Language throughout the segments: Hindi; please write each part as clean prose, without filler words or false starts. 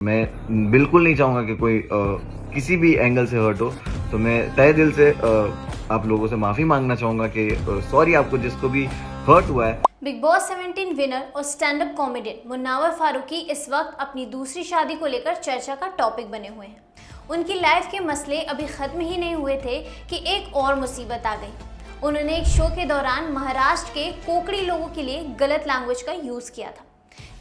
मैं बिल्कुल नहीं चाहूँगा कि कोई किसी भी एंगल से हर्ट हो, तो मैं तहे दिल से आप लोगों से माफ़ी मांगना चाहूँगा कि सॉरी आपको जिसको भी हर्ट हुआ है। बिग बॉस 17 विनर और stand up comedian Munawar Farooqui इस वक्त अपनी दूसरी शादी को लेकर चर्चा का टॉपिक बने हुए हैं। उनकी लाइफ के मसले अभी खत्म ही नहीं हुए थे कि एक और मुसीबत आ गई। उन्होंने एक शो के दौरान महाराष्ट्र के कोकड़ी लोगों के लिए गलत लैंग्वेज का यूज़ किया था,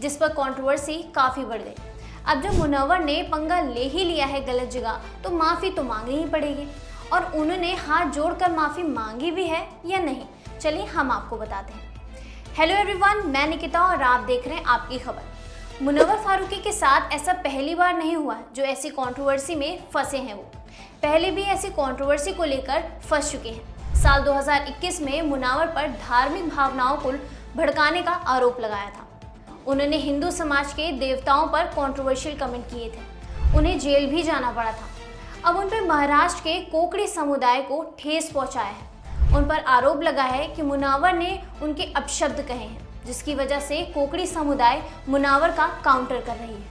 जिस पर कंट्रोवर्सी काफ़ी बढ़ गई। अब जब मुन्नावर ने पंगा ले ही लिया है गलत जगह, तो माफ़ी तो मांगनी ही पड़ेगी। और उन्होंने हाथ जोड़कर माफ़ी मांगी भी है या नहीं, चलिए हम आपको बताते हैं। हेलो एवरीवन, मैं निकिता और आप देख रहे हैं आपकी खबर। मुन्नावर फारूकी के साथ ऐसा पहली बार नहीं हुआ जो ऐसी कंट्रोवर्सी में फंसे हैं। वो पहले भी ऐसी कंट्रोवर्सी को लेकर फंस चुके हैं। साल 2021 में मुन्नावर पर धार्मिक भावनाओं को भड़काने का आरोप लगाया था। उन्होंने हिंदू समाज के देवताओं पर कंट्रोवर्शियल कमेंट किए थे। उन्हें जेल भी जाना पड़ा था। अब उन पर महाराष्ट्र के कोकड़ी समुदाय को ठेस पहुंचाया है। उन पर आरोप लगा है कि मुन्नावर ने उनके अपशब्द कहे हैं, जिसकी वजह से कोकड़ी समुदाय मुन्नावर का काउंटर कर रही है।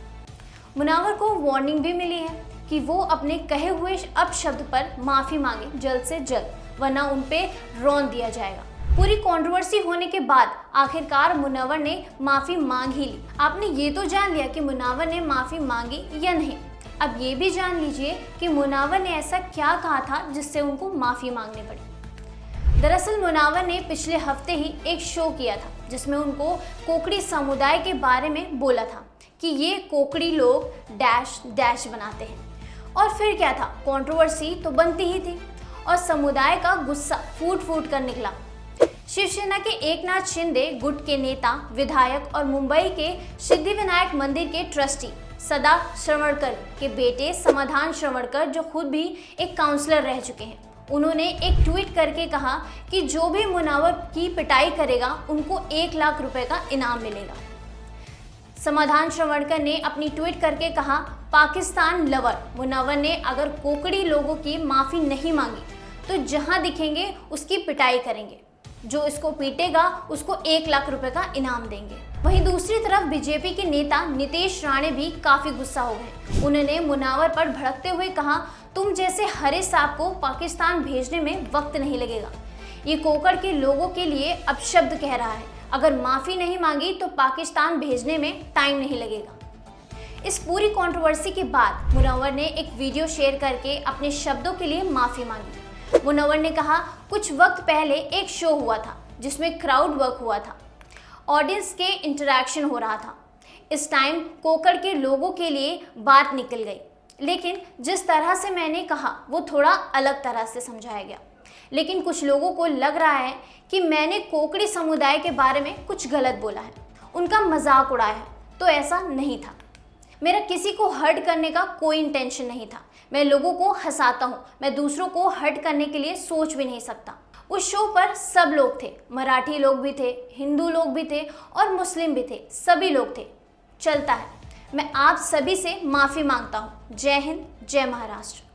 मुन्नावर को वार्निंग भी मिली है कि वो अपने कहे हुए अपशब्द पर माफ़ी मांगे जल्द से जल्द, वरना उन पे रौंद दिया जाएगा। पूरी कंट्रोवर्सी होने के बाद आखिरकार मुन्नावर ने माफ़ी मांग ही ली। आपने ये तो जान लिया कि मुन्नावर ने माफ़ी मांगी या नहीं। अब ये भी जान लीजिए कि मुन्नावर ने ऐसा क्या कहा था जिससे उनको माफ़ी मांगनी पड़ी। दरअसल मुन्नावर ने पिछले हफ्ते ही एक शो किया था, जिसमें उनको कोकड़ी समुदाय के बारे में बोला था कि ये कोकड़ी लोग डैश डैश बनाते हैं। और फिर क्या था, कंट्रोवर्सी तो बनती ही थी और समुदाय का गुस्सा फूट फूट कर निकला। शिवसेना के एकनाथ शिंदे गुट के नेता, विधायक और मुंबई के सिद्धिविनायक मंदिर के ट्रस्टी सदा श्रवणकर के बेटे समाधान श्रवणकर, जो खुद भी एक काउंसलर रह चुके हैं, उन्होंने एक ट्वीट करके कहा कि जो भी मुन्नावर की पिटाई करेगा उनको 1 लाख रुपए का इनाम मिलेगा। समाधान श्रवणकर ने अपनी ट्वीट करके कहा, पाकिस्तान लवर मुन्नावर ने अगर कोकड़ी लोगों की माफ़ी नहीं मांगी तो जहां दिखेंगे उसकी पिटाई करेंगे। जो इसको पीटेगा उसको 1 लाख रुपए का इनाम देंगे। वहीं दूसरी तरफ बीजेपी के नेता नितेश राणे भी काफ़ी गुस्सा हो गए। उन्होंने मुन्नावर पर भड़कते हुए कहा, तुम जैसे हरे सांप को पाकिस्तान भेजने में वक्त नहीं लगेगा। ये कोकड़ के लोगों के लिए अपशब्द कह रहा है। अगर माफ़ी नहीं मांगी तो पाकिस्तान भेजने में टाइम नहीं लगेगा। इस पूरी कंट्रोवर्सी के बाद मुन्नावर ने एक वीडियो शेयर करके अपने शब्दों के लिए माफ़ी मांगी। मुन्नावर ने कहा, कुछ वक्त पहले एक शो हुआ था जिसमें क्राउड वर्क हुआ था, ऑडियंस के इंटरेक्शन हो रहा था। इस टाइम कोकड़ के लोगों के लिए बात निकल गई, लेकिन जिस तरह से मैंने कहा वो थोड़ा अलग तरह से समझाया गया। लेकिन कुछ लोगों को लग रहा है कि मैंने कोकड़ी समुदाय के बारे में कुछ गलत बोला है, उनका मजाक उड़ाया है, तो ऐसा नहीं था। मेरा किसी को हर्ट करने का कोई इंटेंशन नहीं था। मैं लोगों को हंसाता हूँ, मैं दूसरों को हर्ट करने के लिए सोच भी नहीं सकता। उस शो पर सब लोग थे, मराठी लोग भी थे, हिंदू लोग भी थे और मुस्लिम भी थे, सभी लोग थे। चलता है। मैं आप सभी से माफ़ी मांगता हूँ। जय हिंद, जय महाराष्ट्र।